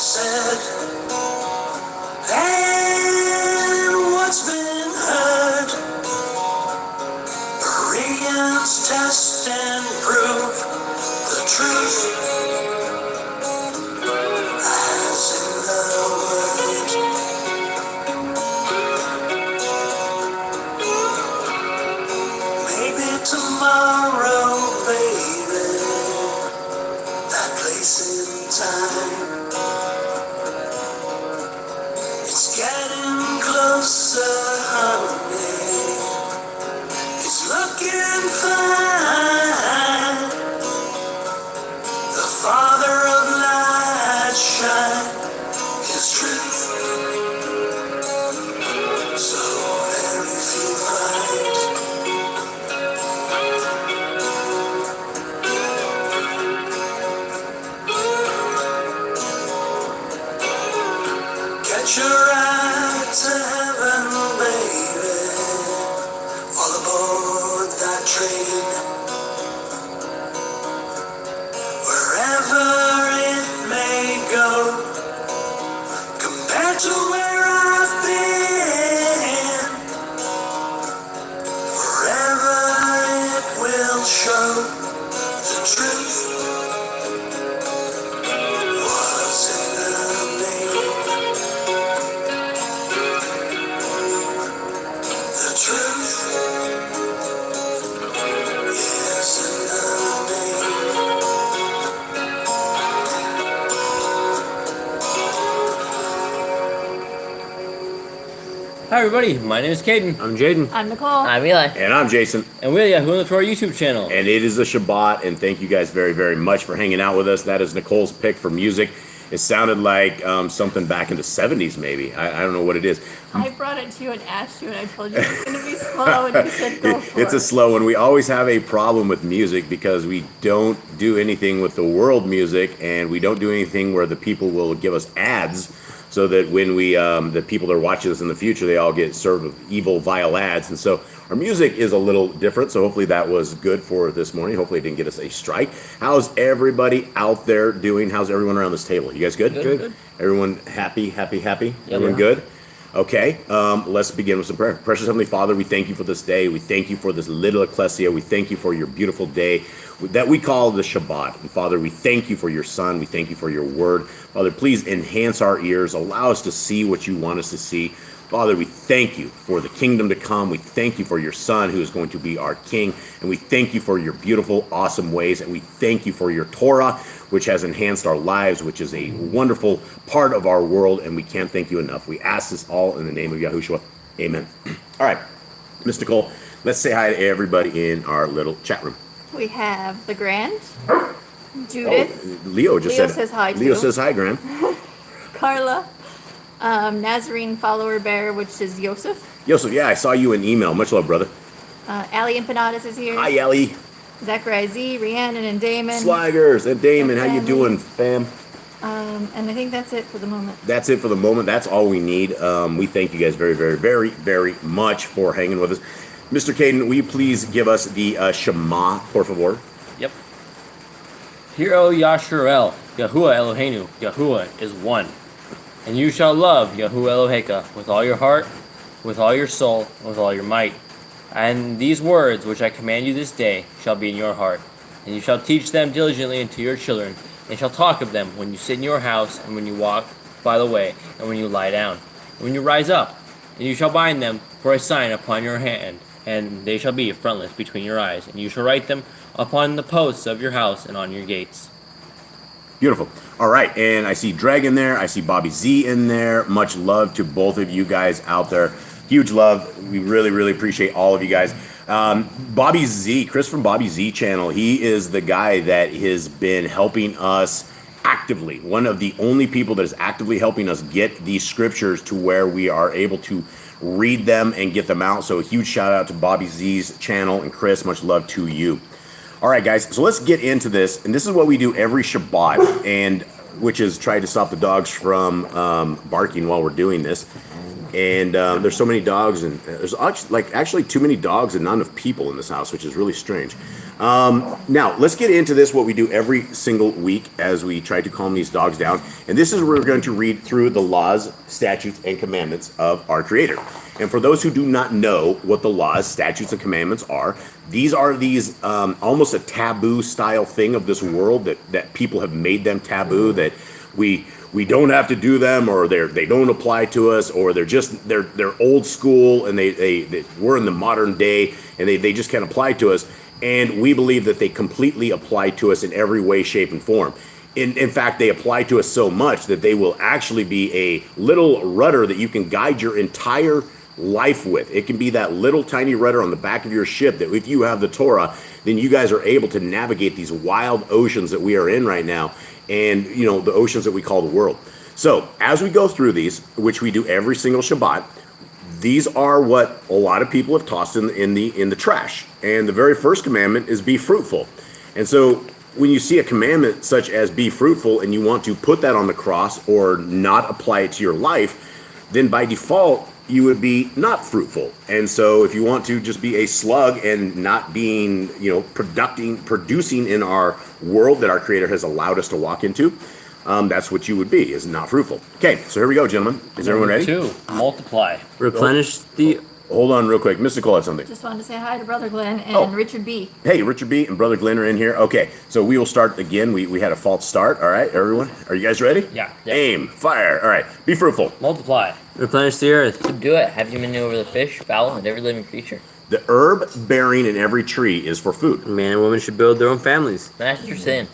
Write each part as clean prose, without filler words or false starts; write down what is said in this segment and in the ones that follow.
said, and what's been heard. Bereans test and prove the truth as in the word. Maybe tomorrow, baby, that place in time, it's getting closer, honey. It's looking fine. The Father of light shine His truth. So very few find. Catch your ride to heaven, baby. All aboard that train. Wherever it may go, compared to where I've been, forever it will show the truth was in the name. The truth is in the name. Hi everybody, my name is Caden. I'm Jaden. I'm Nicole. I'm Eli. And I'm Jason. And we're Yahoo on the Torah YouTube channel. And it is a Shabbat, and thank you guys very, very much for hanging out with us. That is Nicole's pick for music. It sounded like something back in the 70s, maybe. I don't know what it is. I brought it to you and asked you, and I told you it was going to be slow, and you said go for It's it. a slow one. We always have a problem with music because we don't do anything with the world music, and we don't do anything where the people will give us ads, so that when we, the people that are watching us in the future, they all get served with evil, vile ads. And so our music is a little different, so hopefully that was good for this morning. Hopefully it didn't get us a strike. How's everybody out there doing? How's everyone around this table? You guys good? Good. Everyone happy? Yeah, Everyone good? Okay, let's begin with some prayer. Precious Heavenly Father, we thank you for this day. We thank you for this little ecclesia. We thank you for your beautiful day that we call the Shabbat. And Father, we thank you for your Son. We thank you for your word. Father, please enhance our ears. Allow us to see what you want us to see. Father, we thank you for the kingdom to come. We thank you for your Son who is going to be our King. And we thank you for your beautiful, awesome ways. And we thank you for your Torah, which has enhanced our lives, which is a wonderful part of our world. And we can't thank you enough. We ask this all in the name of Yahushua. Amen. All right, Miss Nicole, let's say hi to everybody in our little chat room. We have the Grand, Judith, Leo just Leo said says hi, Leo too. says hi, Graham. Carla, Nazarene follower bear, which is Yosef. Yosef, yeah, I saw you in email. Much love, brother. Ali Empanadas is here. Hi, Ellie. Zachariah Z, Rhiannon, and Damon. Slagers and Damon, how you family. doing, fam? And I think that's it for the moment. That's it for the moment. That's all we need. We thank you guys very, very, very, very much for hanging with us. Mr. Caden, will you please give us the Shema, por favor? Yep. Hear, O Yasharel, Yahuwah Eloheinu, Yahuwah is one. And you shall love Yahuwah Eloheka with all your heart, with all your soul, and with all your might. And these words which I command you this day shall be in your heart. And you shall teach them diligently unto your children, and shall talk of them when you sit in your house, and when you walk by the way, and when you lie down, and when you rise up. And you shall bind them for a sign upon your hand, and they shall be frontlets between your eyes. And you shall write them upon the posts of your house and on your gates. Beautiful. All right, and I see Dragon there. I see Bobby Z in there. Much love to both of you guys out there. Huge love. We really, really appreciate all of you guys. Bobby Z, Chris from Bobby Z channel, he is the guy that has been helping us actively. One of the only people that is actively helping us get these scriptures to where we are able to read them and get them out. So a huge shout out to Bobby Z's channel, and Chris, much love to you. All right, guys, so let's get into this. And this is what we do every Shabbat, and which is try to stop the dogs from barking while we're doing this. And there's so many dogs, and there's actually too many dogs and not enough people in this house, which is really strange. Now, let's get into this, what we do every single week as we try to calm these dogs down. And this is where we're going to read through the laws, statutes, and commandments of our Creator. And for those who do not know what the laws, statutes, and commandments are, these are almost a taboo style thing of this world that people have made them taboo, that we don't have to do them, or they don't apply to us, or they're old school, and we're in the modern day, and they just can't apply to us. And we believe that they completely apply to us in every way, shape, and form. In fact, they apply to us so much that they will actually be a little rudder that you can guide your entire life with. It can be that little tiny rudder on the back of your ship that if you have the Torah, then you guys are able to navigate these wild oceans that we are in right now, and the oceans that we call the world. So as we go through these, which we do every single Shabbat, these are what a lot of people have tossed in the trash. And the very first commandment is be fruitful. And so when you see a commandment such as be fruitful and you want to put that on the cross or not apply it to your life, then by default you would be not fruitful. And so if you want to just be a slug and not being, producing in our world that our Creator has allowed us to walk into, that's what you would be, is not fruitful. Okay, so here we go, gentlemen. Is everyone ready? 2, multiply. Replenish the... Hold on real quick. Mr. Cole had something. Just wanted to say hi to Brother Glenn and Richard B. Hey, Richard B. and Brother Glenn are in here. Okay, so we will start again. We had a false start. All right, everyone? Are you guys ready? Yeah. Aim, fire. All right, be fruitful. Multiply. Replenish the earth. Subdue it. Have dominion over the fish, fowl, and every living creature. The herb bearing in every tree is for food. Man and woman should build their own families. Master sin.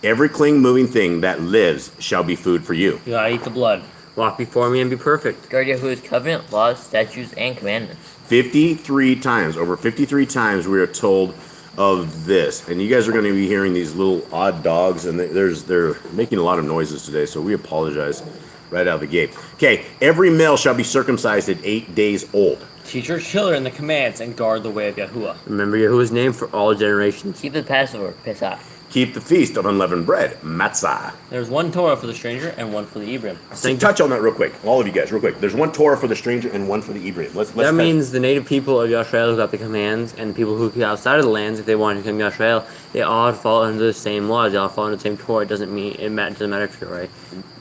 Every clean moving thing that lives shall be food for you. Do not eat the blood. Walk before me and be perfect. Guard Yahuwah's covenant, laws, statutes, and commandments. 53 times, over 53 times we are told of this. And you guys are going to be hearing these little odd dogs, and they're making a lot of noises today, so we apologize right out of the gate. Okay, every male shall be circumcised at 8 days old. Teach your children the commands and guard the way of Yahuwah. Remember Yahuwah's name for all generations. Keep the Passover, Pesach. Keep the feast of unleavened bread, matzah. There's one Torah for the stranger and one for the Ebrim. So touch on that real quick, all of you guys, real quick. There's one Torah for the stranger and one for the Ebrim. Let's That means the native people of Yisrael who got the commands, and the people who came outside of the lands, if they wanted to come to Yisrael, they all had to follow under the same laws. They all follow under the same Torah. It doesn't matter if you're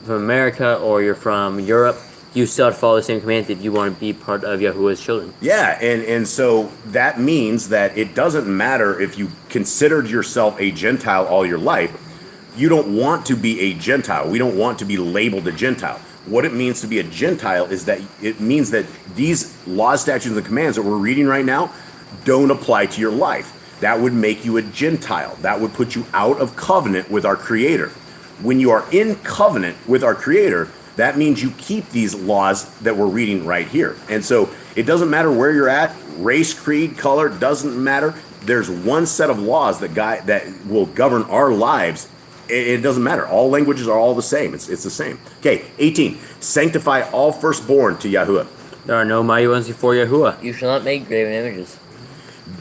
from America or you're from Europe. You still have to follow the same commands if you want to be part of Yahuwah's children. Yeah, and so that means that it doesn't matter if you considered yourself a Gentile all your life. You don't want to be a Gentile. We don't want to be labeled a Gentile. What it means to be a Gentile is that it means that these laws, statutes, and commands that we're reading right now don't apply to your life. That would make you a Gentile. That would put you out of covenant with our Creator. When you are in covenant with our Creator, that means you keep these laws that we're reading right here. And so it doesn't matter where you're at, race, creed, color, doesn't matter. There's one set of laws that will govern our lives. It doesn't matter. All languages are all the same. It's the same. Okay, 18. Sanctify all firstborn to Yahuwah. There are no mighty ones before Yahuwah. You shall not make graven images.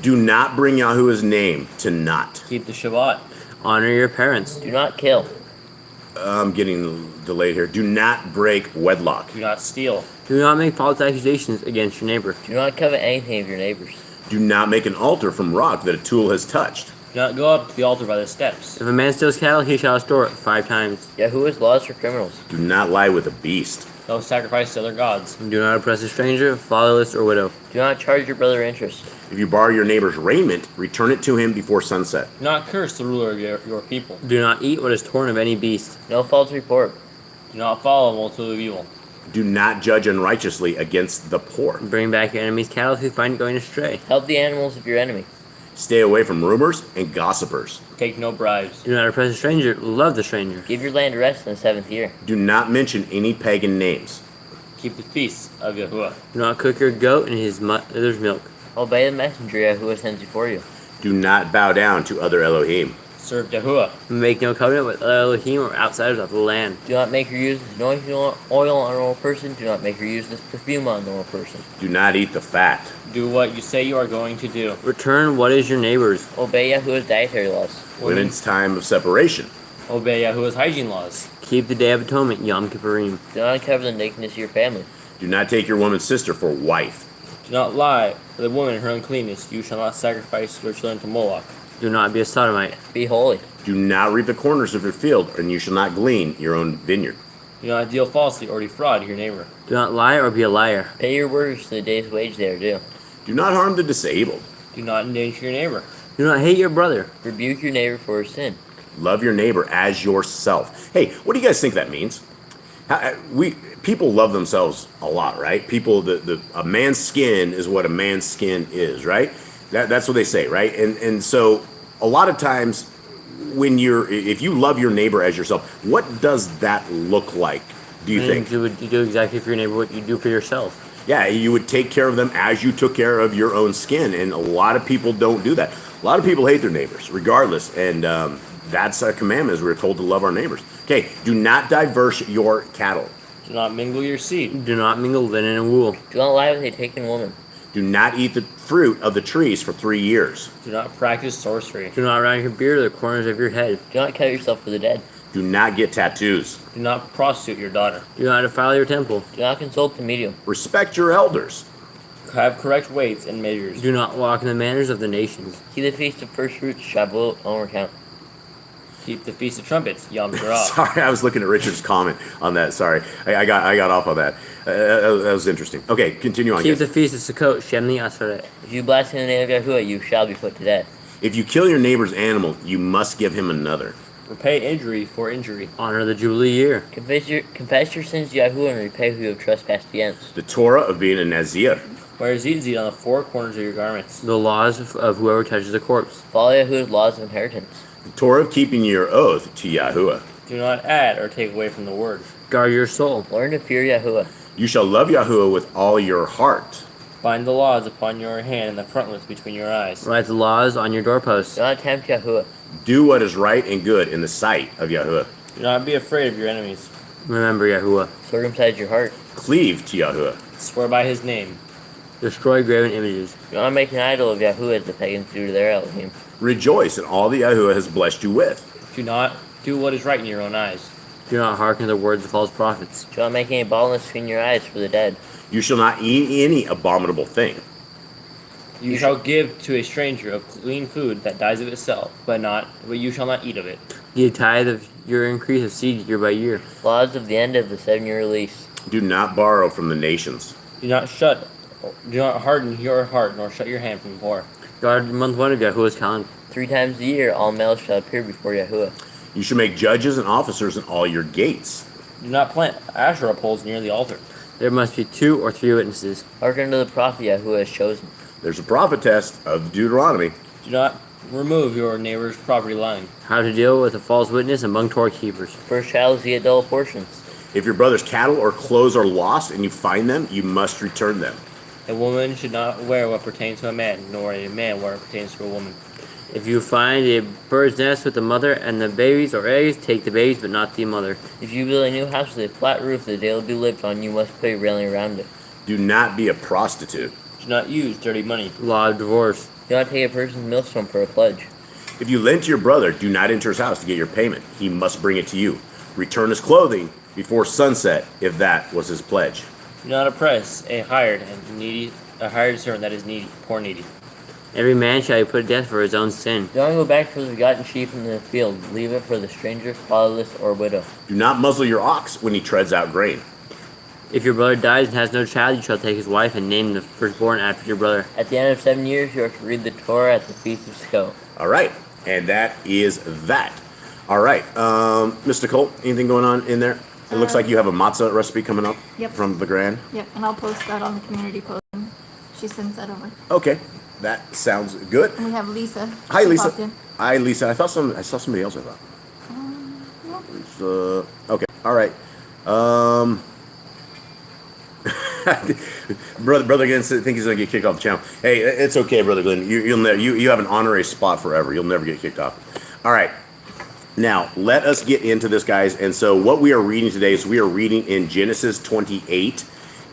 Do not bring Yahuwah's name to naught. Keep the Shabbat. Honor your parents. Do not kill. I'm getting delayed here. Do not break wedlock. Do not steal. Do not make false accusations against your neighbor. Do not covet anything of your neighbor's. Do not make an altar from rock that a tool has touched. Do not go up to the altar by the steps. If a man steals cattle, he shall restore it 5 times. Yahuwah's laws for criminals. Do not lie with a beast. No sacrifice to other gods. Do not oppress a stranger, fatherless, or widow. Do not charge your brother interest. If you borrow your neighbor's raiment, return it to him before sunset. Do not curse the ruler of your people. Do not eat what is torn of any beast. No false report. Do not follow a multitude of evil. Do not judge unrighteously against the poor. Bring back your enemy's cattle if you find it going astray. Help the animals of your enemy. Stay away from rumors and gossipers. Take no bribes. Do not oppress a stranger, love the stranger. Give your land rest in the 7th year. Do not mention any pagan names. Keep the feasts of Yahuwah. Do not cook your goat in his mother's milk. Obey the messenger Yahuwah sends before you. Do not bow down to other Elohim. Serve Yahuwah. Make no covenant with other Elohim or outsiders of the land. Do not make her use this anointing oil on a normal person. Do not make her use this perfume on a normal person. Do not eat the fat. Do what you say you are going to do. Return what is your neighbor's. Obey Yahuwah's dietary laws. When it's time of separation. Obey Yahuwah's hygiene laws. Keep the Day of Atonement, Yom Kippurim. Do not uncover the nakedness of your family. Do not take your woman's sister for wife. Do not lie for the woman in her uncleanness. You shall not sacrifice your children to Moloch. Do not be a sodomite. Be holy. Do not reap the corners of your field, and you shall not glean your own vineyard. Do not deal falsely or defraud your neighbor. Do not lie or be a liar. Pay your workers for the day's wage they are due. Do not harm the disabled. Do not endanger your neighbor. Do not hate your brother. Rebuke your neighbor for his sin. Love your neighbor as yourself. Hey, what do you guys think that means? People love themselves a lot, right? A man's skin is what a man's skin is, right? That's what they say, right? And so a lot of times if you love your neighbor as yourself, what does that look like? Do you think? You would do exactly for your neighbor what you do for yourself. Yeah, you would take care of them as you took care of your own skin, and a lot of people don't do that. A lot of people hate their neighbors, regardless, and that's a commandment, as we're told to love our neighbors. Okay, do not diverse your cattle. Do not mingle your seed. Do not mingle linen and wool. Do not lie with a taken woman. Do not eat the fruit of the trees for 3 years. Do not practice sorcery. Do not round your beard or the corners of your head. Do not cut yourself for the dead. Do not get tattoos. Do not prostitute your daughter. Do not defile your temple. Do not consult the medium. Respect your elders. Have correct weights and measures. Do not walk in the manners of the nations. Keep the feast of first fruits, Shavuot, on account. Keep the Feast of Trumpets, Yom Teruah. Sorry, I was looking at Richard's comment on that. Sorry, I got off on that. That was interesting. Okay, continue on. Keep Guys. the feast of Sukkot, Shemini Aseret. If you blaspheme the name of Yahuwah, you shall be put to death. If you kill your neighbor's animal, you must give him another. Repay injury for injury. Honor the Jubilee year. Confess your sins to Yahuwah and repay who you have trespassed against. The Torah of being a Nazir. Wear tzitzit on the four corners of your garments. The laws of whoever touches a corpse. Follow Yahuwah's laws of inheritance. The Torah of keeping your oath to Yahuwah. Do not add or take away from the word. Guard your soul. Learn to fear Yahuwah. You shall love Yahuwah with all your heart. Bind the laws upon your hand and the frontlets between your eyes. Write the laws on your doorposts. Do not tempt Yahuwah. Do what is right and good in the sight of Yahuwah. Do not be afraid of your enemies. Remember Yahuwah. Circumcise your heart. Cleave to Yahuwah. Swear by his name. Destroy graven images. Do not make an idol of Yahuwah as the pagans do to their Elohim. Rejoice in all that Yahuwah has blessed you with. Do not do what is right in your own eyes. Do not hearken to the words of false prophets. Do not make any baldness between your eyes for the dead. You shall not eat any abominable thing. You shall give to a stranger of clean food that dies of itself, but you shall not eat of it. Give tithe of your increase of seed year by year. Laws of the end of the 7-year release. Do not borrow from the nations. Do not harden your heart, nor shut your hand from the poor. Guard month 1 of Yahuwah's calendar. 3 times a year all males shall appear before Yahuwah. You shall make judges and officers in all your gates. Do not plant Asherah poles near the altar. There must be 2 or 3 witnesses. Hearken to the prophet Yahuwah has chosen. There's a prophet test of Deuteronomy. Do not remove your neighbor's property line. How to deal with a false witness among Torah keepers. First child is to get double portions. If your brother's cattle or clothes are lost and you find them, you must return them. A woman should not wear what pertains to a man, nor a man what pertains to a woman. If you find a bird's nest with the mother and the babies or eggs, take the babies but not the mother. If you build a new house with a flat roof that it will be lived on, you must put a railing around it. Do not be a prostitute. Do not use dirty money. Law of divorce. Do not take a person's millstone for a pledge. If you lend to your brother, do not enter his house to get your payment. He must bring it to you. Return his clothing before sunset, if that was his pledge. Do not oppress a hired servant that is needy, poor needy. Every man shall be put to death for his own sin. Do not go back for the begotten sheep in the field. Leave it for the stranger, fatherless, or widow. Do not muzzle your ox when he treads out grain. If your brother dies and has no child, you shall take his wife and name the firstborn after your brother. At the end of 7 years, you are to read the Torah at the Feast of Sukkot. All right, and that is that. All right, Mr. Colt, anything going on in there? It looks like you have a matzah recipe coming up Yep. from the Grand. Yep, and I'll post that on the community post. She sends that over. Okay, that sounds good. And we have Lisa. Hi, She Lisa. popped in. Hi, Lisa. I saw somebody else. I thought. No. Okay. All right. Brother Glenn think he's gonna get kicked off the channel. Hey, it's okay, Brother Glenn. You have an honorary spot forever. You'll never get kicked off. All right. Now let us get into this, guys. And so what we are reading today is we are reading in Genesis 28.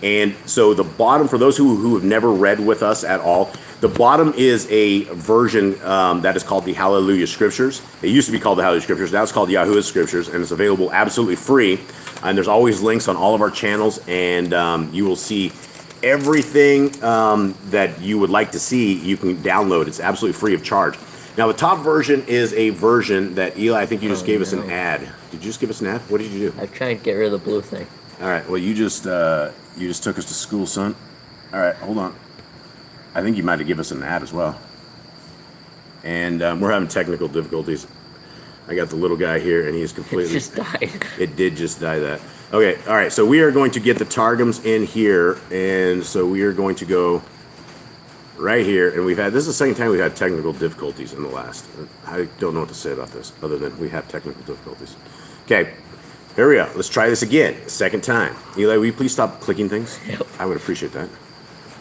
And so the bottom, for those who have never read with us at all, the bottom is a version that is called the Hallelujah Scriptures. It used to be called the Hallelujah Scriptures. Now it's called Yahuwah's Scriptures, and it's available absolutely free. And there's always links on all of our channels, and you will see everything that you would like to see. You can download. It's absolutely free of charge. Now, the top version is a version that Eli, I think you just gave us an ad. Did you just give us an ad? What did you do? I'm trying to get rid of the blue thing. All right. Well, you just took us to school, son. All right. Hold on. I think you might have given us an ad as well. And we're having technical difficulties. I got the little guy here, and he's completely... It just died. It did just die that. Okay, all right, so we are going to get the Targums in here, and so we are going to go right here, and this is the second time we've had technical difficulties in the last. I don't know what to say about this, other than we have technical difficulties. Okay, here we go. Let's try this again, second time. Eli, will you please stop clicking things? Yep. I would appreciate that.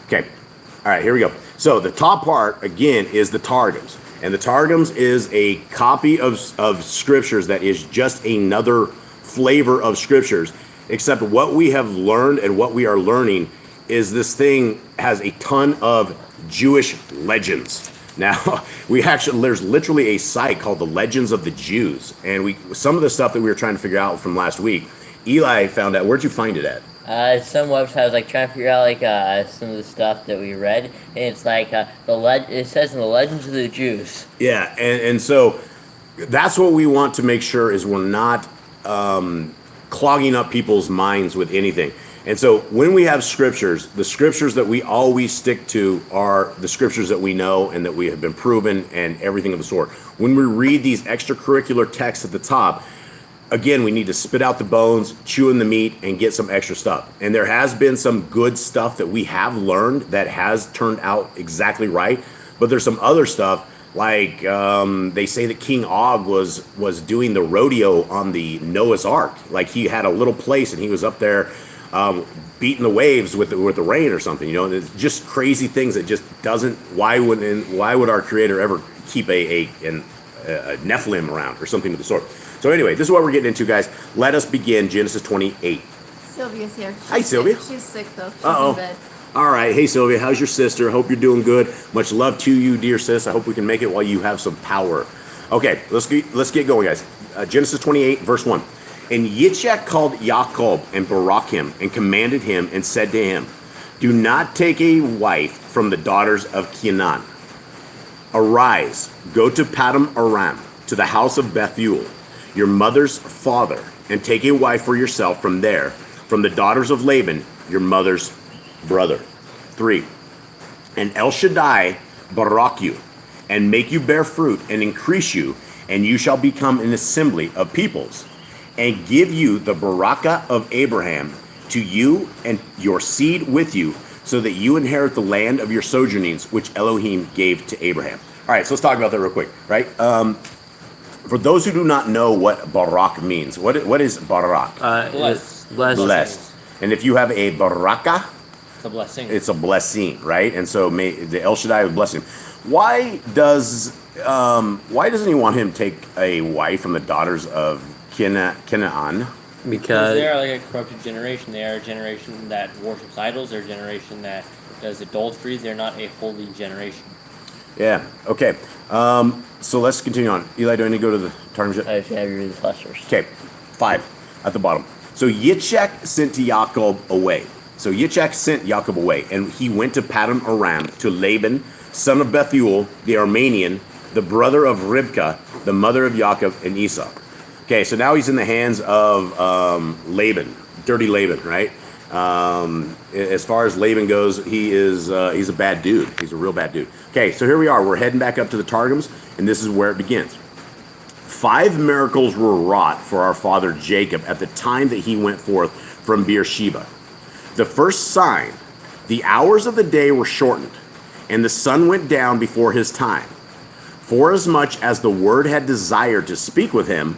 Okay, all right, here we go. So the top part, again, is the Targums. And the Targums is a copy of Scriptures that is just another flavor of Scriptures, except what we have learned and what we are learning is this thing has a ton of Jewish legends. Now, there's literally a site called the Legends of the Jews, and some of the stuff that we were trying to figure out from last week, Eli found out. Where'd you find it at? Some websites like trying to figure out some of the stuff that we read, and it's like it says in the Legends of the Jews. Yeah, and so that's what we want to make sure is we're not clogging up people's minds with anything. And so when we have scriptures, the scriptures that we always stick to are the scriptures that we know and that we have been proven and everything of the sort. When we read these extracurricular texts at the top, again, we need to spit out the bones, chew in the meat, and get some extra stuff. And there has been some good stuff that we have learned that has turned out exactly right. But there's some other stuff, like they say that King Og was doing the rodeo on the Noah's Ark. Like he had a little place and he was up there beating the waves with the rain or something. You know, it's just crazy things that just doesn't. Why would our Creator ever keep a Nephilim around or something of the sort? So anyway, this is what we're getting into, guys. Let us begin Genesis 28. Sylvia's here. Hi, Sylvia. She's sick, though. She's Uh-oh. in bed. All right. Hey, Sylvia. How's your sister? Hope you're doing good. Much love to you, dear sis. I hope we can make it while you have some power. Okay, let's get going, guys. Genesis 28, verse 1. And Yitzchak called Yaakov and barak him and commanded him and said to him, do not take a wife from the daughters of Canaan. Arise, go to Padam Aram, to the house of Bethuel, your mother's father, and take a wife for yourself from there, from the daughters of Laban, your mother's brother. 3. And El Shaddai barak you, and make you bear fruit, and increase you, and you shall become an assembly of peoples, and give you the barakah of Abraham to you and your seed with you, so that you inherit the land of your sojournings, which Elohim gave to Abraham. All right, so let's talk about that real quick, right? For those who do not know what barak means, what is barak? Blessed. And if you have a barakah, It's a blessing. it's a blessing, right? And so may the El Shaddai would bless him. Why doesn't he want him to take a wife from the daughters of Canaan? Because they are like a corrupted generation. They are a generation that worships idols. They're a generation that does adulteries. They're not a holy generation. Yeah. Okay. So let's continue on. Eli, do I need to go to the Targum? I should have you read the last verse. Okay. 5 at the bottom. So Yitzchak sent to Yaakov away. So Yitzchak sent Yaakov away, and he went to Padam Aram to Laban, son of Bethuel, the Aramean, the brother of Ribkah, the mother of Yaakov and Esau. Okay, so now he's in the hands of Laban, dirty Laban, right? As far as Laban goes, he's a bad dude. He's a real bad dude. Okay, so here we are. We're heading back up to the Targums, and this is where it begins. 5 miracles were wrought for our father Jacob at the time that he went forth from Beersheba. The first sign, the hours of the day were shortened, and the sun went down before his time. Forasmuch as the word had desired to speak with him.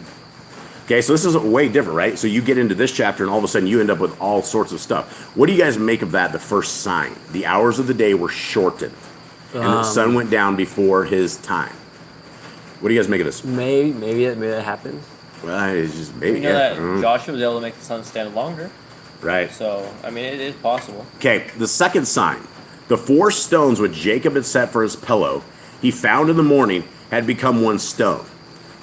Okay, so this is way different, right? So you get into this chapter, and all of a sudden you end up with all sorts of stuff. What do you guys make of that, the first sign? The hours of the day were shortened, and the sun went down before his time. What do you guys make of this? Maybe that happens. Well, it's just maybe. We know that Joshua was able to make the sun stand longer. Right. So, I mean, it is possible. Okay, the second sign. The 4 stones which Jacob had set for his pillow, he found in the morning, had become one stone.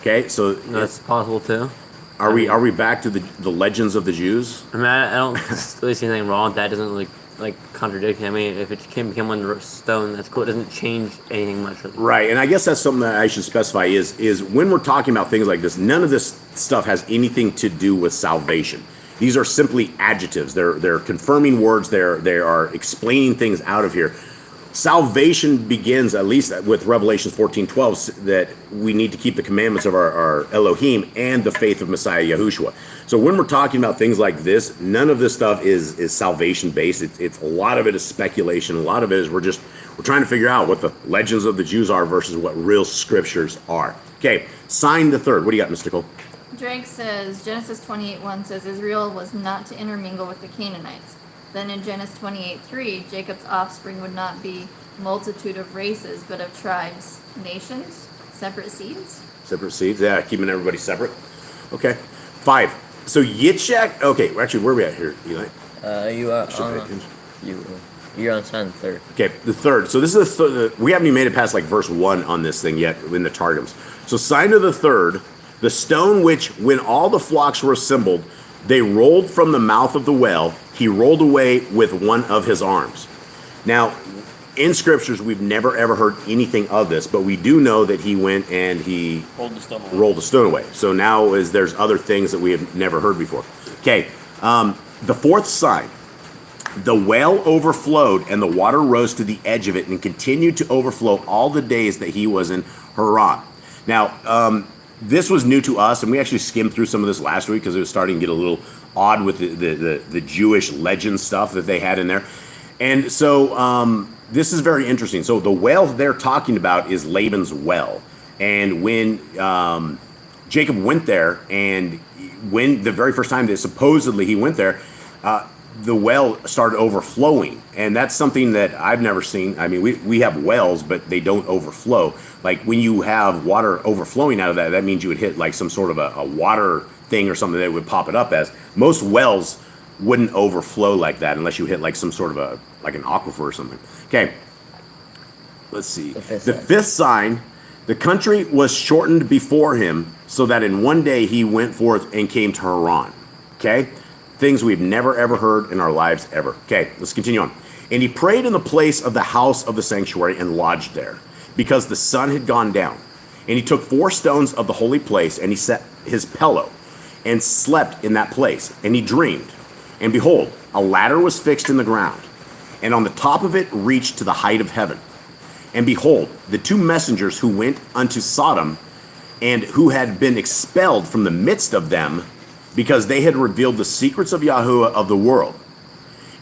Okay, so That's possible too. are we back to the legends of the Jews? I mean, I don't really see anything wrong with that. It doesn't really like contradicting. I mean, if it can become one stone, that's cool. It doesn't change anything much. Right, and I guess that's something that I should specify is when we're talking about things like this, none of this stuff has anything to do with salvation. These are simply adjectives. They're confirming words. They are explaining things out of here. Salvation begins, at least with Revelation 14:12, that we need to keep the commandments of our Elohim and the faith of Messiah Yahushua. So when we're talking about things like this, none of this stuff is salvation based. It's a lot of it is speculation. A lot of it is we're trying to figure out what the legends of the Jews are versus what real scriptures are. Okay, sign the third. What do you got, Mystical? Drake says, Genesis 28:1 says, Israel was not to intermingle with the Canaanites. Then in Genesis 28:3, Jacob's offspring would not be multitude of races, but of tribes, nations, separate seeds. Separate seeds, yeah, keeping everybody separate. Okay, 5. So Yitzchak, okay, actually, where are we at here, Eli? You are on. You're on sign the third. Okay, the third. So this is we haven't even made it past like verse 1 on this thing yet in the Targums. So sign of the third, the stone which, when all the flocks were assembled, they rolled from the mouth of the well, he rolled away with one of his arms. Now, in scriptures, we've never ever heard anything of this, but we do know that he went and he rolled the stone away. So now there's other things that we have never heard before. Okay, the fourth sign. The well overflowed, and the water rose to the edge of it and continued to overflow all the days that he was in Haran. Now, this was new to us, and we actually skimmed through some of this last week because it was starting to get a little odd with the Jewish legend stuff that they had in there. And so this is very interesting. So the well they're talking about is Laban's well. And when Jacob went there, and when the very first time that supposedly he went there, the well started overflowing. And that's something that I've never seen. I mean, we have wells, but they don't overflow. Like when you have water overflowing out of that, that means you would hit like some sort of a water thing or something that would pop it up as. Most wells wouldn't overflow like that unless you hit like some sort of like an aquifer or something. Okay, let's see. The fifth sign, the country was shortened before him, so that in one day he went forth and came to Haran. Okay, things we've never ever heard in our lives ever. Okay, let's continue on. And he prayed in the place of the house of the sanctuary and lodged there, because the sun had gone down. And he took 4 stones of the holy place, and he set his pillow and slept in that place. And he dreamed. And behold, a ladder was fixed in the ground, and on the top of it reached to the height of heaven. And behold, the 2 messengers who went unto Sodom, and who had been expelled from the midst of them, because they had revealed the secrets of Yahuwah of the world.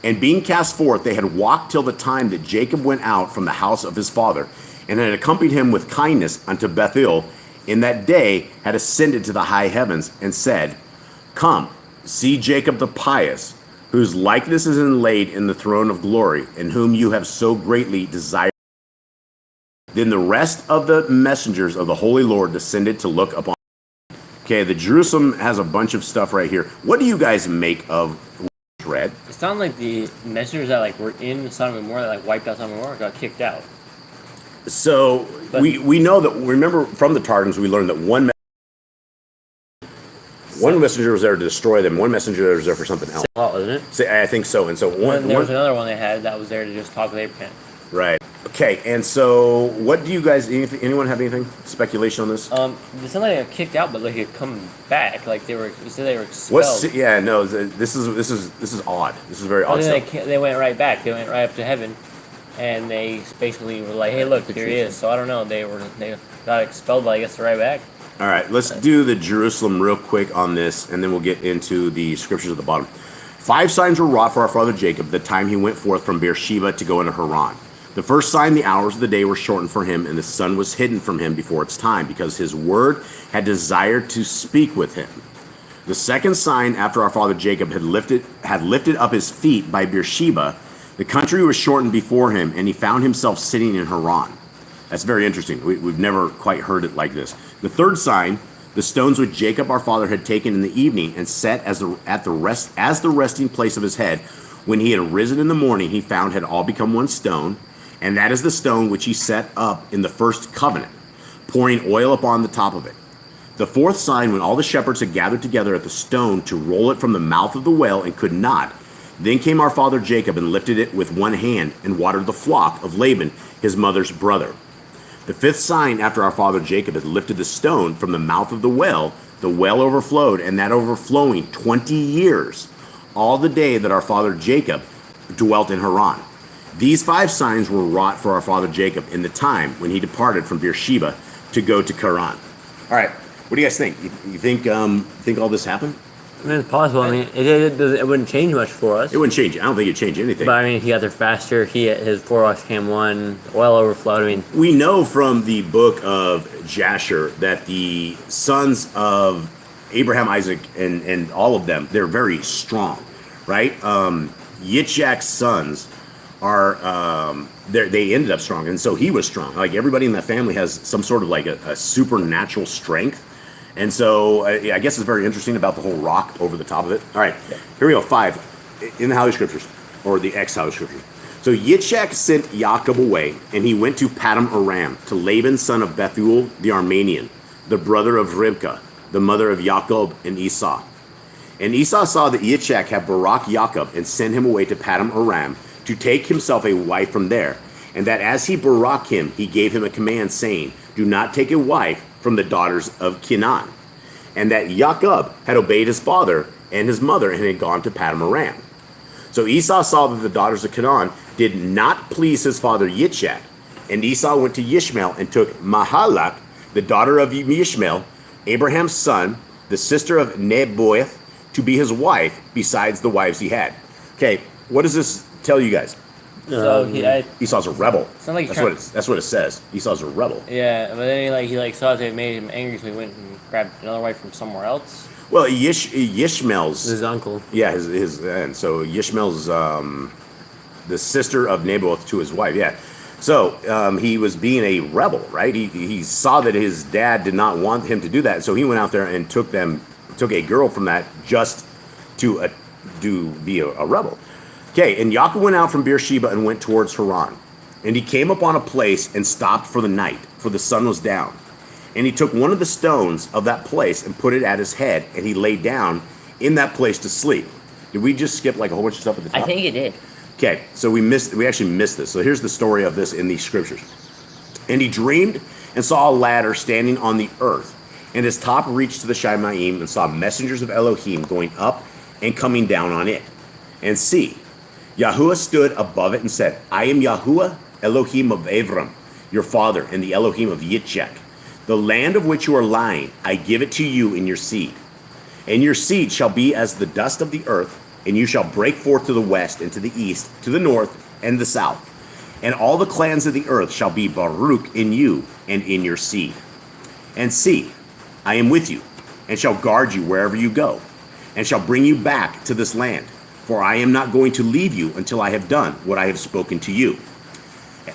And being cast forth, they had walked till the time that Jacob went out from the house of his father, and had accompanied him with kindness unto Bethel, in that day had ascended to the high heavens, and said, Come, see Jacob the pious, whose likeness is inlaid in the throne of glory, and whom you have so greatly desired. Then the rest of the messengers of the Holy Lord descended to look upon. Okay, the Jerusalem has a bunch of stuff right here. What do you guys make of what's read? It sounds like the messengers that like were in Sodom and Gomorrah that like wiped out Sodom and Gomorrah got kicked out. So we know that, remember from the Targums, we learned that one messenger was there to destroy them. One messenger was there for something else. Oh, isn't it? So, I think so. And so there was another one they had that was there to just talk with Abraham. Right. Okay. And so, what do you guys? Anyone have anything speculation on this? It sounded like they got kicked out, but like it come back. Like they said they were expelled. Yeah. No. This is odd. This is very odd. They went right back. They went right up to heaven, and they basically were like, "Hey, look, here he is." So I don't know. They got expelled, but I guess they're right back. All right, let's do the Jerusalem real quick on this, and then we'll get into the scriptures at the bottom. 5 signs were wrought for our father Jacob the time he went forth from Beersheba to go into Haran. The first sign, the hours of the day were shortened for him, and the sun was hidden from him before its time, because his word had desired to speak with him. The second sign, after our father Jacob had lifted up his feet by Beersheba, the country was shortened before him, and he found himself sitting in Haran. That's very interesting. We've never quite heard it like this. The third sign, the stones which Jacob our father had taken in the evening and set as the resting place of his head, when he had risen in the morning, he found had all become one stone, and that is the stone which he set up in the first covenant, pouring oil upon the top of it. The fourth sign, when all the shepherds had gathered together at the stone to roll it from the mouth of the well and could not, Then came our father Jacob and lifted it with one hand and watered the flock of Laban, his mother's brother. The fifth sign after our father Jacob had lifted the stone from the mouth of the well overflowed, and that overflowing 20 years, all the day that our father Jacob dwelt in Haran. These 5 signs were wrought for our father Jacob in the time when he departed from Beersheba to go to Haran. All right, what do you guys think? You think all this happened? I mean, it's possible. I mean, it wouldn't change much for us. It wouldn't change. I don't think it'd change anything. But I mean, he got there faster. His 4 rocks came one. Oil overflowed. I mean, We know from the book of Jasher that the sons of Abraham, Isaac, and all of them, they're very strong, right? Yitzchak's sons are they ended up strong, and so he was strong. Like everybody in that family has some sort of like a supernatural strength. And so I guess it's very interesting about the whole rock over the top of it. All right, here we go. 5 in the Holy Scriptures, or the ex-Holy Scriptures. So Yitzchak sent Jacob away, and he went to Padam Aram, to Laban, son of Bethuel the Armenian, the brother of Rivkah, the mother of Jacob and Esau. And Esau saw that Yitzchak had barak Jacob and sent him away to Padam Aram to take himself a wife from there, and that as he barak him, he gave him a command, saying, do not take a wife from the daughters of Canaan. And that Jacob had obeyed his father and his mother and had gone to Padam Aram. So Esau saw that the daughters of Canaan did not please his father Yitzchak. And Esau went to Ishmael and took Mahalak, the daughter of Ishmael, Abraham's son, the sister of Nebaioth, to be his wife, besides the wives he had. Okay, what does this tell you guys? So Esau's a rebel. Sound like That's what it says. Esau's a rebel. yeah, but then he saw that it made him angry, so he went and grabbed another wife from somewhere else. Well, Ishmael's his uncle. Yeah, his and so Ishmael's the sister of Naboth to his wife. Yeah, so he was being a rebel, right? He saw that his dad did not want him to do that, so he went out there and took a girl from that just to be a rebel. Okay, and Jacob went out from Beersheba and went towards Haran. And he came upon a place and stopped for the night, for the sun was down. And he took one of the stones of that place and put it at his head, and he lay down in that place to sleep. Did we just skip like a whole bunch of stuff at the top? I think it did. Okay, so we actually missed this. So here's the story of this in the scriptures. And he dreamed and saw a ladder standing on the earth, and his top reached to the Shemaim, and saw messengers of Elohim going up and coming down on it. And see, Yahuwah stood above it and said, I am Yahuwah, Elohim of Avram, your father, and the Elohim of Yitzchak. The land of which you are lying, I give it to you in your seed. And your seed shall be as the dust of the earth, and you shall break forth to the west and to the east, to the north and the south. And all the clans of the earth shall be Baruch in you and in your seed. And see, I am with you, and shall guard you wherever you go, and shall bring you back to this land. For I am not going to leave you until I have done what I have spoken to you.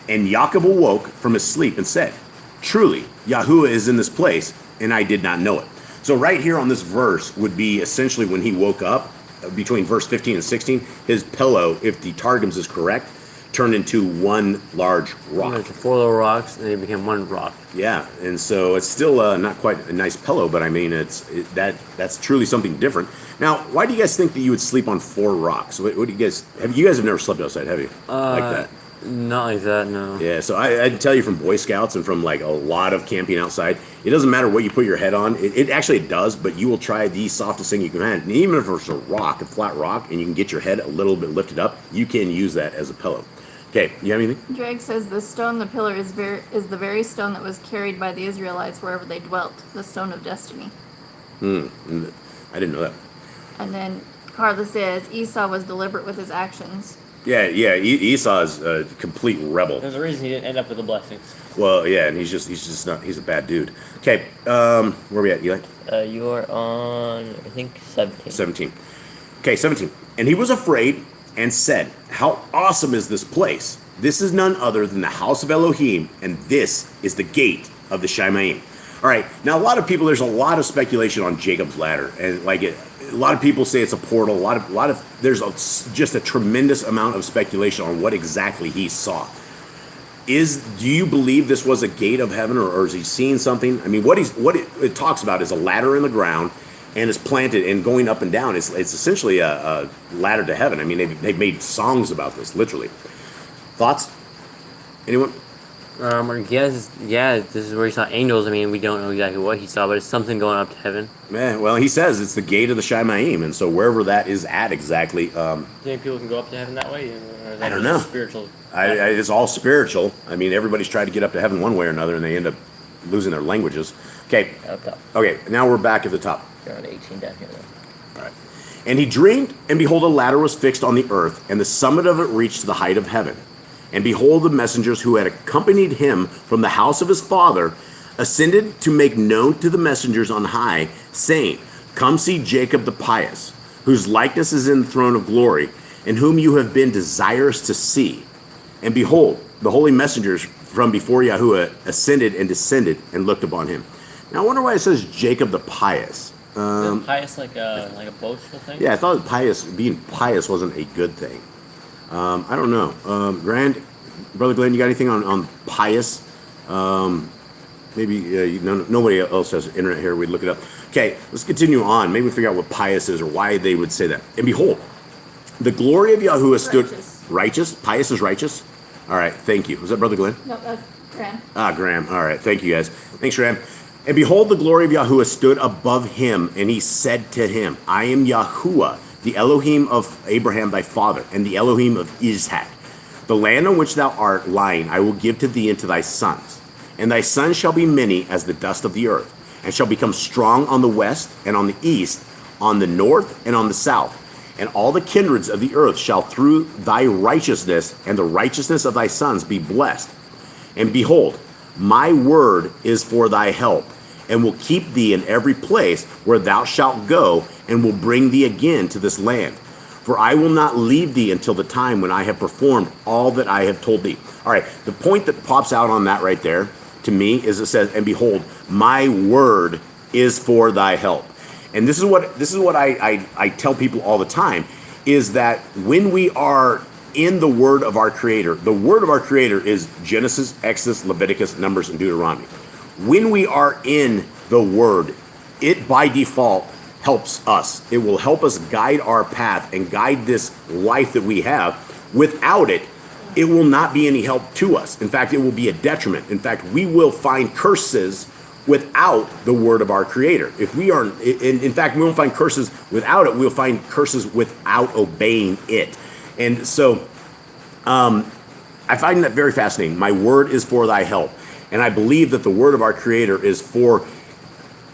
And Jacob awoke from his sleep and said, truly, Yahuwah is in this place, and I did not know it. So right here on this verse would be essentially when he woke up, between verse 15 and 16, his pillow, if the Targums is correct, turned into one large rock. There's 4 little rocks, and they became one rock. Yeah, and so it's still not quite a nice pillow, but I mean, that's truly something different. Now, why do you guys think that you would sleep on 4 rocks? What do you guys have? You guys have never slept outside, have you? Like that? Not like that, no. Yeah, so I tell you from Boy Scouts and from like a lot of camping outside, it doesn't matter what you put your head on. It actually does, but you will try the softest thing you can find. And even if it's a rock, a flat rock, and you can get your head a little bit lifted up, you can use that as a pillow. Okay, you have anything? Drake says the stone, the pillar, is the very stone that was carried by the Israelites wherever they dwelt, the stone of destiny. I didn't know that. And then Carla says Esau was deliberate with his actions. Yeah, Esau is a complete rebel. There's a reason he didn't end up with the blessings. Well, yeah, and he's just not, he's a bad dude. Okay, where are we at, Eli? You are on, I think, 17. 17. Okay, 17. And he was afraid and said, how awesome is this place? This is none other than the house of Elohim, and this is the gate of the Shemaim. All right, now a lot of people, there's a lot of speculation on Jacob's ladder, and a lot of people say it's a portal. There's just a tremendous amount of speculation on what exactly he saw. Do you believe this was a gate of heaven, or is he seeing something? I mean, what it talks about is a ladder in the ground, and is planted and going up and down. It's essentially a ladder to heaven. I mean, they've made songs about this, literally. Thoughts? Anyone? I guess, yeah, this is where he saw angels. I mean, we don't know exactly what he saw, but it's something going up to heaven. Yeah, well, he says it's the gate of the Shamayim, and so wherever that is at exactly. Do you think people can go up to heaven that way? Or is that I don't know. Spiritual. It's all spiritual. I mean, everybody's tried to get up to heaven one way or another, and they end up losing their languages. Okay. Up top. Okay, now we're back at the top. You're on 18 down here, though. All right. And he dreamed, and behold, a ladder was fixed on the earth, and the summit of it reached to the height of heaven. And behold, the messengers who had accompanied him from the house of his father ascended to make known to the messengers on high, saying, Come see Jacob the pious, whose likeness is in the throne of glory, and whom you have been desirous to see. And behold, the holy messengers from before Yahuwah ascended and descended and looked upon him. Now I wonder why it says Jacob the pious. Isn't pious like a boastful thing? Yeah, I thought being pious wasn't a good thing. I don't know. Brother Glenn, you got anything on pious? Maybe nobody else has internet here. We'd look it up. Okay, let's continue on. Maybe we figure out what pious is or why they would say that. And behold, the glory of Yahuwah stood righteous. Pious is righteous. All right, thank you. Was that Brother Glenn? No, that's Graham. Graham. All right, thank you guys. Thanks, Graham. And behold, the glory of Yahuwah stood above him, and he said to him, I am Yahuwah, the Elohim of Abraham thy father, and the Elohim of Isaac. The land on which thou art lying I will give to thee and to thy sons. And thy sons shall be many as the dust of the earth, and shall become strong on the west and on the east, on the north and on the south. And all the kindreds of the earth shall through thy righteousness and the righteousness of thy sons be blessed. And behold, my word is for thy help, and will keep thee in every place where thou shalt go, and will bring thee again to this land. For I will not leave thee until the time when I have performed all that I have told thee. All right, the point that pops out on that right there, to me, is it says, and behold, my word is for thy help. And this is what I tell people all the time, is that when we are in the word of our Creator, the word of our Creator is Genesis, Exodus, Leviticus, Numbers, and Deuteronomy. When we are in the word, it by default helps us. It will help us guide our path and guide this life that we have. Without it, it will not be any help to us. In fact, it will be a detriment. In fact, we will find curses without the word of our Creator. If we are, in fact, we won't find curses without it. We'll find curses without obeying it. And so, I find that very fascinating. My word is for thy help. And I believe that the word of our Creator is for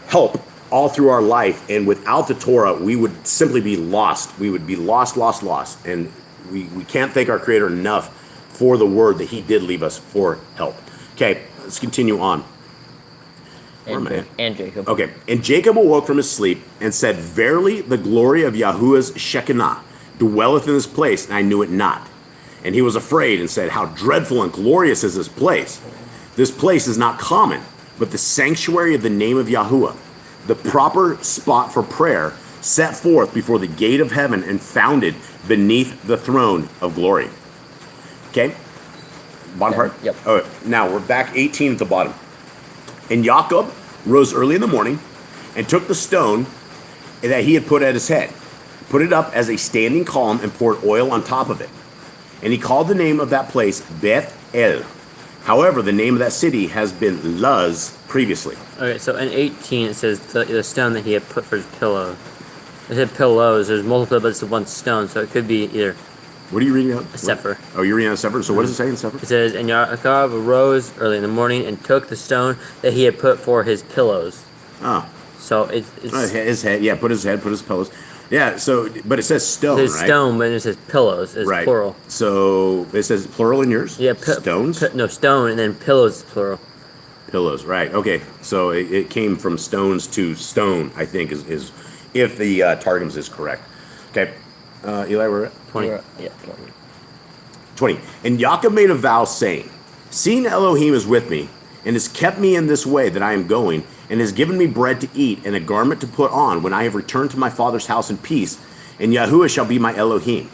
help all through our life. And without the Torah, we would simply be lost. We would be lost. And we can't thank our Creator enough for the word that he did leave us for help. Okay, let's continue on. And Jacob. Okay, and Jacob awoke from his sleep and said, Verily the glory of Yahuwah's Shekinah dwelleth in this place, and I knew it not. And he was afraid and said, How dreadful and glorious is this place! This place is not common, but the sanctuary of the name of Yahuwah, the proper spot for prayer, set forth before the gate of heaven and founded beneath the throne of glory. Okay? Bottom part? Yep. All right, now we're back 18 at the bottom. And Jacob rose early in the morning and took the stone that he had put at his head, put it up as a standing column, and poured oil on top of it. And he called the name of that place Beth El. However, the name of that city has been Luz previously. Okay, so in 18 it says the stone that he had put for his pillow. It said pillows. There's multiple, but it's the one stone, so it could be either What are you reading out? a Sefer. Oh, you're reading out Sefer? So what does it say in Sefer? It says, And Yaakov arose early in the morning and took the stone that he had put for his pillows. Oh. So it's His head, yeah, put his pillows. Yeah, so, but it says stone, it says right? stone, but it says pillows. It's Right. plural. So it says plural in yours? Yeah, Stones? no, stone, and then pillows is plural. Pillows, right. Okay, so it came from stones to stone, I think, is if the Targums is correct. Okay, Eli, we're at 20. Yeah. 20. And Jacob made a vow, saying, Seeing Elohim is with me, and has kept me in this way that I am going, and has given me bread to eat and a garment to put on when I have returned to my father's house in peace, and Yahuwah shall be my Elohim.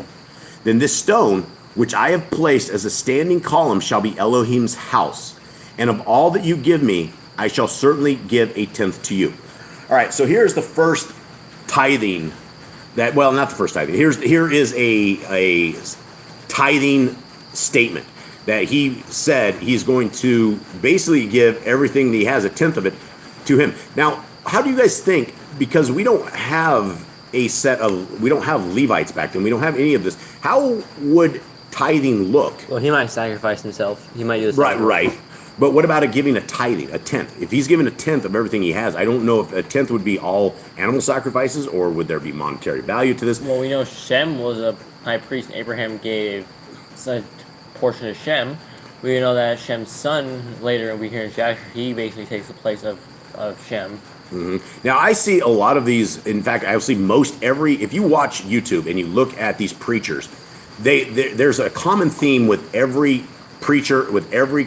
Then this stone, which I have placed as a standing column, shall be Elohim's house. And of all that you give me, I shall certainly give a tenth to you. All right, so here's the first tithing that, well, not the first tithing. Here is a tithing statement that he said he's going to basically give everything that he has, a tenth of it, to him. Now, how do you guys think? Because we don't have we don't have Levites back then. We don't have any of this. How would tithing look? Well, he might sacrifice himself. He might do this. Right. But what about giving a tithing, a tenth? If he's given a tenth of everything he has, I don't know if a tenth would be all animal sacrifices or would there be monetary value to this? Well, we know Shem was a high priest. Abraham gave a portion of Shem. We know that Shem's son, later we hear in Shastra, he basically takes the place of Shem. Mm-hmm. Now, I see a lot of these. In fact, I see if you watch YouTube and you look at these preachers, there's a common theme with every preacher, with every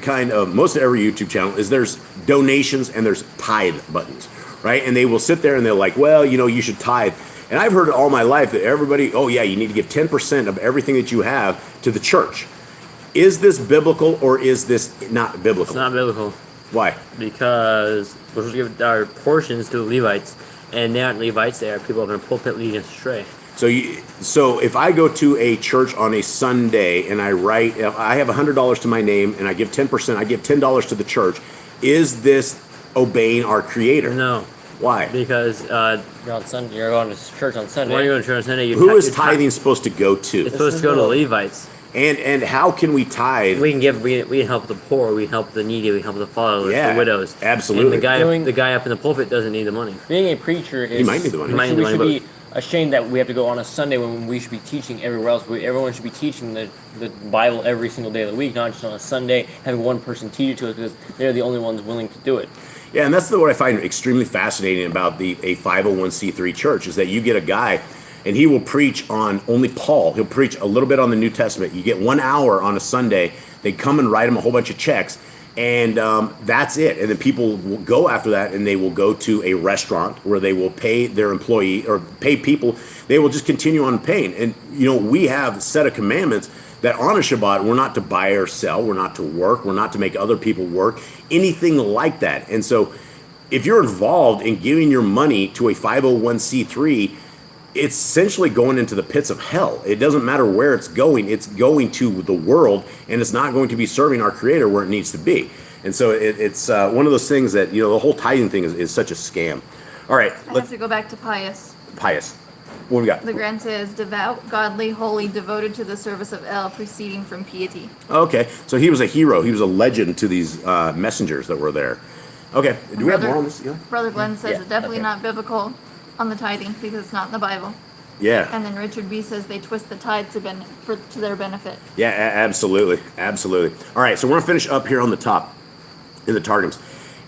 most of every YouTube channel, is there's donations and there's tithe buttons, right? And they will sit there and they're like, well, you should tithe. And I've heard it all my life that everybody, oh yeah, you need to give 10% of everything that you have to the church. Is this biblical or is this not biblical? It's not biblical. Why? Because we're supposed to give our portions to the Levites, and they aren't Levites, they are people up in a pulpit leading us astray. So if I go to a church on a Sunday and I have $100 to my name and I give 10%, I give $10 to the church, is this obeying our Creator? No. Why? Because You're on Sunday. You're going to church on Sunday. when you go to church on Sunday, Who is tithing supposed to go to? It's supposed to go to the Levites. And how can we tithe? We can help the poor, we help the needy, we help the fatherless, Yeah, the widows. absolutely. And the guy up in the pulpit doesn't need the money. Being a preacher is... He might need the money. We should be ashamed that we have to go on a Sunday when we should be teaching everywhere else. Everyone should be teaching the Bible every single day of the week, not just on a Sunday, having one person teach it to us because they're the only ones willing to do it. Yeah, and that's what I find extremely fascinating about a 501c3 church is that you get a guy and he will preach on only Paul. He'll preach a little bit on the New Testament. You get 1 hour on a Sunday. They come and write him a whole bunch of checks, and that's it. And then people will go after that, and they will go to a restaurant where they will pay their employee or pay people. They will just continue on paying. And, we have a set of commandments that on a Shabbat, we're not to buy or sell. We're not to work. We're not to make other people work, anything like that. And so if you're involved in giving your money to a 501c3, it's essentially going into the pits of hell. It doesn't matter where it's going to the world, and it's not going to be serving our Creator where it needs to be. And so it's one of those things that, the whole tithing thing is such a scam. All right. I have to go back to pious. Pious. What do we got? The grant says devout, godly, holy, devoted to the service of El, proceeding from piety. Okay. So he was a hero. He was a legend to these messengers that were there. Okay. Do we have more on this? Yeah. Brother Glenn says Yeah, it's definitely okay. not biblical on the tithing because it's not in the Bible. Yeah. And then Richard B says they twist the tithe to their benefit. Yeah, absolutely. All right, so we're going to finish up here on the top in the Targums.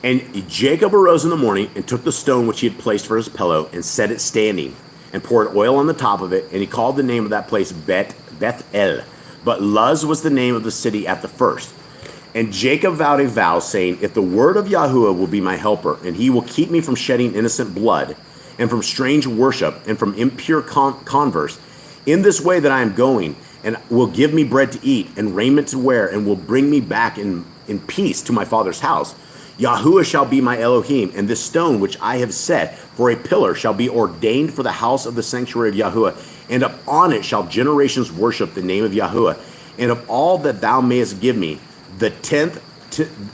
And Jacob arose in the morning and took the stone which he had placed for his pillow and set it standing and poured oil on the top of it. And he called the name of that place Beth-El. But Luz was the name of the city at the first. And Jacob vowed a vow, saying, if the word of Yahuwah will be my helper, and he will keep me from shedding innocent blood, and from strange worship, and from impure converse, in this way that I am going, and will give me bread to eat, and raiment to wear, and will bring me back in peace to my father's house. Yahuwah shall be my Elohim, and this stone which I have set for a pillar shall be ordained for the house of the sanctuary of Yahuwah, and upon it shall generations worship the name of Yahuwah. And of all that thou mayest give me, the 10th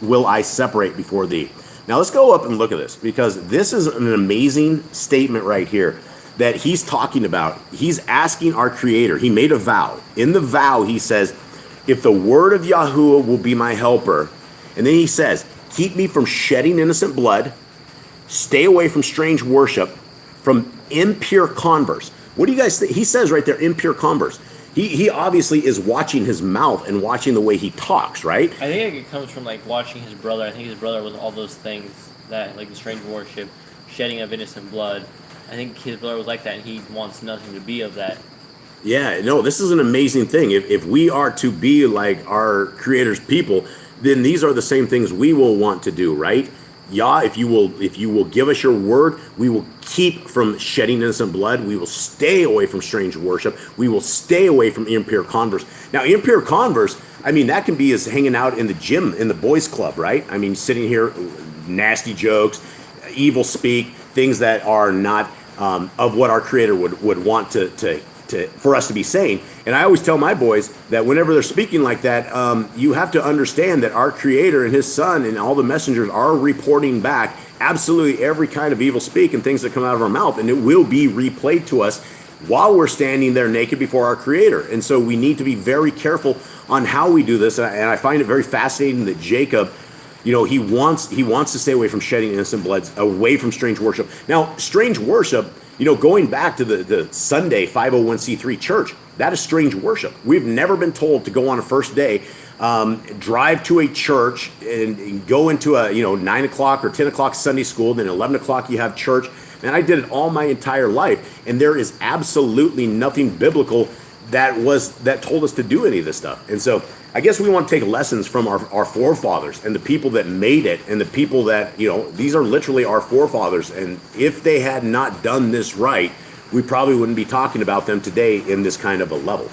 will I separate before thee. Now let's go up and look at this, because this is an amazing statement right here that he's talking about. He's asking our Creator. He made a vow. In the vow, he says, if the word of Yahuwah will be my helper, and then he says, keep me from shedding innocent blood, stay away from strange worship, from impure converse. What do you guys think? He says right there, impure converse. He obviously is watching his mouth and watching the way he talks, right? I think it comes from watching his brother. I think his brother was all those things that the strange worship, shedding of innocent blood. I think his brother was like that, and he wants nothing to be of that. Yeah, no, this is an amazing thing. If we are to be like our Creator's people, then these are the same things we will want to do, right? Yah, if you will give us your word, we will keep from shedding innocent blood. We will stay away from strange worship. We will stay away from impure converse. Now, impure converse, that can be as hanging out in the gym, in the boys' club, right? Sitting here, nasty jokes, evil speak, things that are not of what our Creator would want to for us to be saying. And I always tell my boys that whenever they're speaking like that, you have to understand that our Creator and His Son and all the messengers are reporting back absolutely every kind of evil speak and things that come out of our mouth, and it will be replayed to us while we're standing there naked before our Creator. And so we need to be very careful on how we do this. And I find it very fascinating that Jacob, you know, he wants to stay away from shedding innocent blood, away from strange worship. Now, strange worship, you know, going back to the Sunday 501c3 church, that is strange worship. We've never been told to go on a first day, drive to a church and go into a, 9 o'clock or 10 o'clock Sunday school, then 11 o'clock you have church. And I did it all my entire life, and there is absolutely nothing biblical that told us to do any of this stuff. And so I guess we want to take lessons from our forefathers and the people that made it, and the people that, these are literally our forefathers. And if they had not done this right, we probably wouldn't be talking about them today in this kind of a level.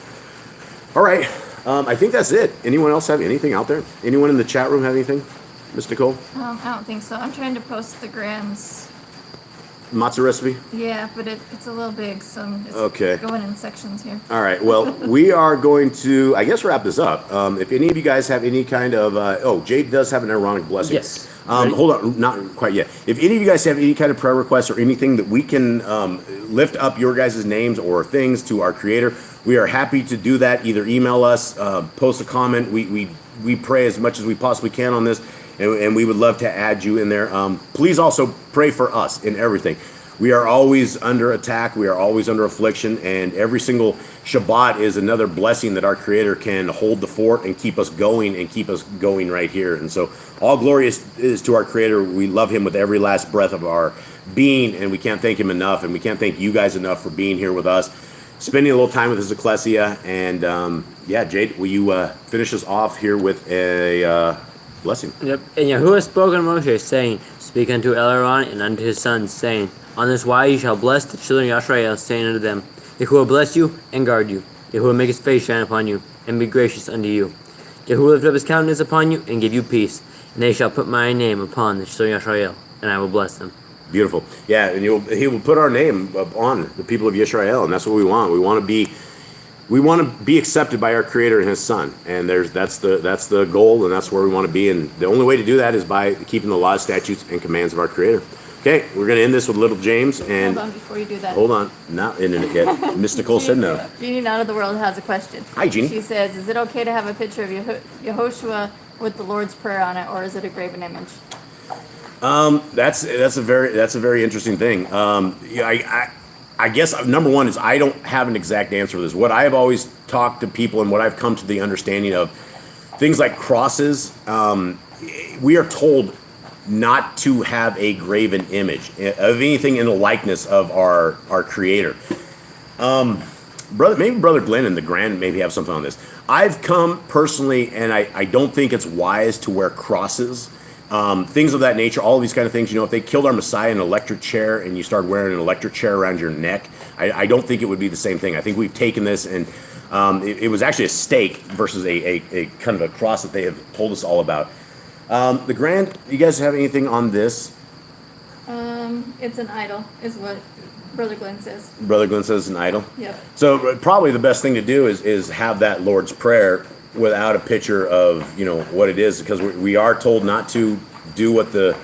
All right. I think that's it. Anyone else have anything out there? Anyone in the chat room have anything? Miss Nicole? I don't think so. I'm trying to post the Graham's. Matzah recipe? Yeah, but it's a little big, so it's Okay. going in sections here. All right. Well, we are going to, I guess, wrap this up. If any of you guys have any kind of, Jade does have an Aaronic blessing. Yes. Hold on, not quite yet. If any of you guys have any kind of prayer requests or anything that we can lift up your guys' names or things to our Creator, we are happy to do that. Either email us, post a comment. We pray as much as we possibly can on this, and we would love to add you in there. Please also pray for us in everything. We are always under attack. We are always under affliction, and every single Shabbat is another blessing that our Creator can hold the fort and keep us going right here. And so all glory is to our Creator. We love Him with every last breath of our being, and we can't thank Him enough, and we can't thank you guys enough for being here with us, spending a little time with His ecclesia. And Jade, will you finish us off here with a blessing? Yep. And Yahuwah spoke unto Moshe, saying, Speak unto Aaron and unto his sons, saying, On this wise ye shall bless the children of Israel, saying unto them, Yahuwah bless you and guard you. Yahuwah make his face shine upon you, and be gracious unto you. Yahuwah lift up his countenance upon you, and give you peace. And they shall put my name upon the children of Israel, and I will bless them. Beautiful. Yeah, and He will put our name upon the people of Yisrael, and that's what we want. We want to be accepted by our Creator and His Son, and that's the goal, and that's where we want to be. And the only way to do that is by keeping the laws, statutes, and commands of our Creator. Okay, we're going to end this with little James. And Hold on before you do that. Hold on, not ending it yet. Miss Nicole said no. Jeannie Out of the World has a question. Hi, Jeannie. She says, is it okay to have a picture of Yehoshua with the Lord's Prayer on it, or is it a graven image? That's a very interesting thing. I guess number one is I don't have an exact answer for this. What I have always talked to people and what I've come to the understanding of things like crosses, we are told not to have a graven image of anything in the likeness of our Creator. Brother Glenn and the Grand maybe have something on this. I've come personally, and I don't think it's wise to wear crosses. Things of that nature, all of these kind of things. If they killed our Messiah in an electric chair and you start wearing an electric chair around your neck, I don't think it would be the same thing. I think we've taken this and it was actually a stake versus a kind of a cross that they have told us all about. The Grand, you guys have anything on this? It's an idol, is what Brother Glenn says. Brother Glenn says it's an idol? Yep. So probably the best thing to do is have that Lord's Prayer without a picture of what it is, because we are told not to do what the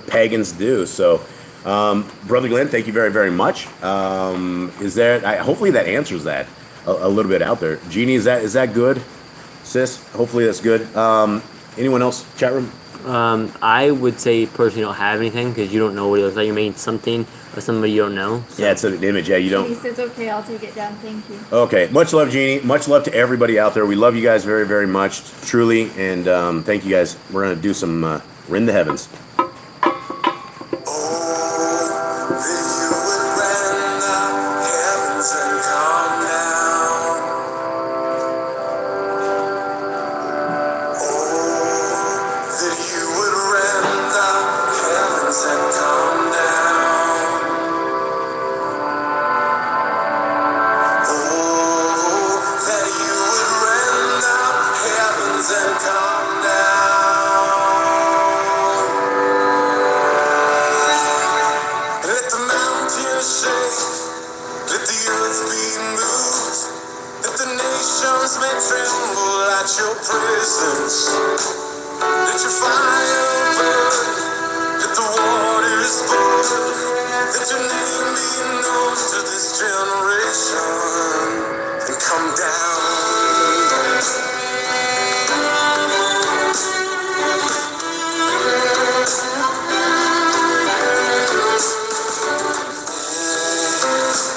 pagans do. So Brother Glenn, thank you very, very much. Hopefully that answers that a little bit out there. Jeannie, is that good? Sis, hopefully that's good. Anyone else, chat room? I would say personally don't have anything, because you don't know what it looks like. You're making something of somebody you don't know. So. Yeah, it's an image. Yeah, you don't. He says, okay, I'll take it down. Thank you. Okay. Much love, Jeannie. Much love to everybody out there. We love you guys very, very much, truly. And thank you guys. We're going to do some We're in the Heavens. nations may tremble at your presence. Let your fire burn, let the waters pour, let your name be known to this generation, and come down.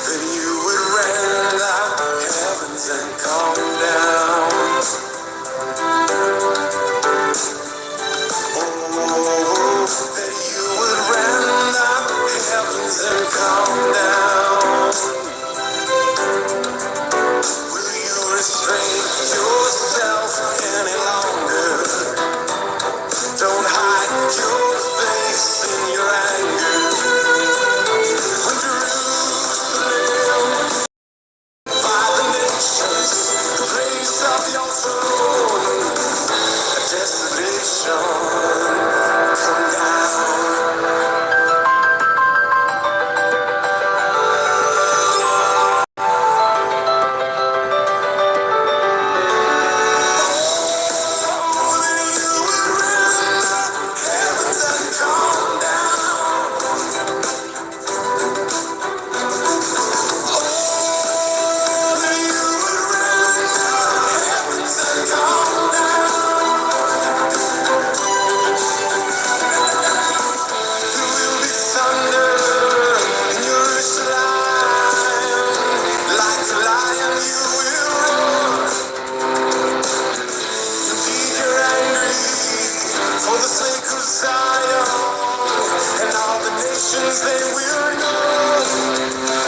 Then you would rend out heavens and come down. Oh, that you would rend out heavens and come down. Will you restrain yourself any longer? Don't hide your face in your anger. When Jerusalem by the nations, the place of your throne, a desolation, come down. For the sake of Zion and all the nations, they will know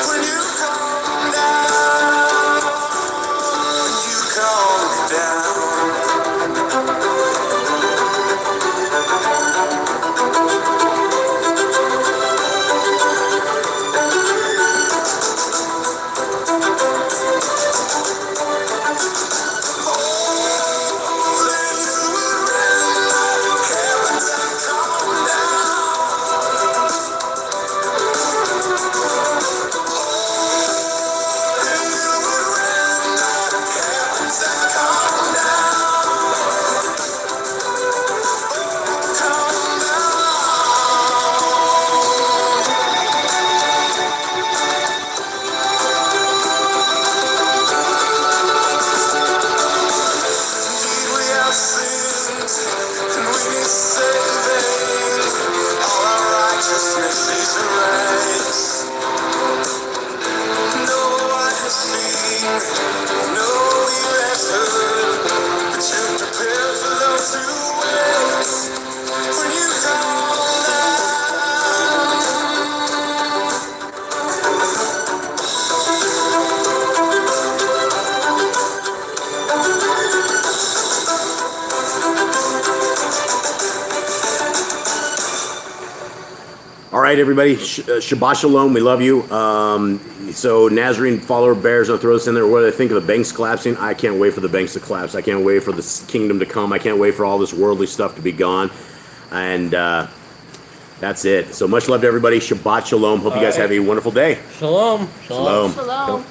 when you come down, when you come down. All right, everybody. Shabbat Shalom. We love you. So Nazarene follower bears, I'll throw this in there. What do I think of the banks collapsing? I can't wait for the banks to collapse. I can't wait for the kingdom to come. I can't wait for all this worldly stuff to be gone. And that's it. So much love to everybody. Shabbat Shalom. Hope you guys have a wonderful day. Shalom. Shalom. Shalom.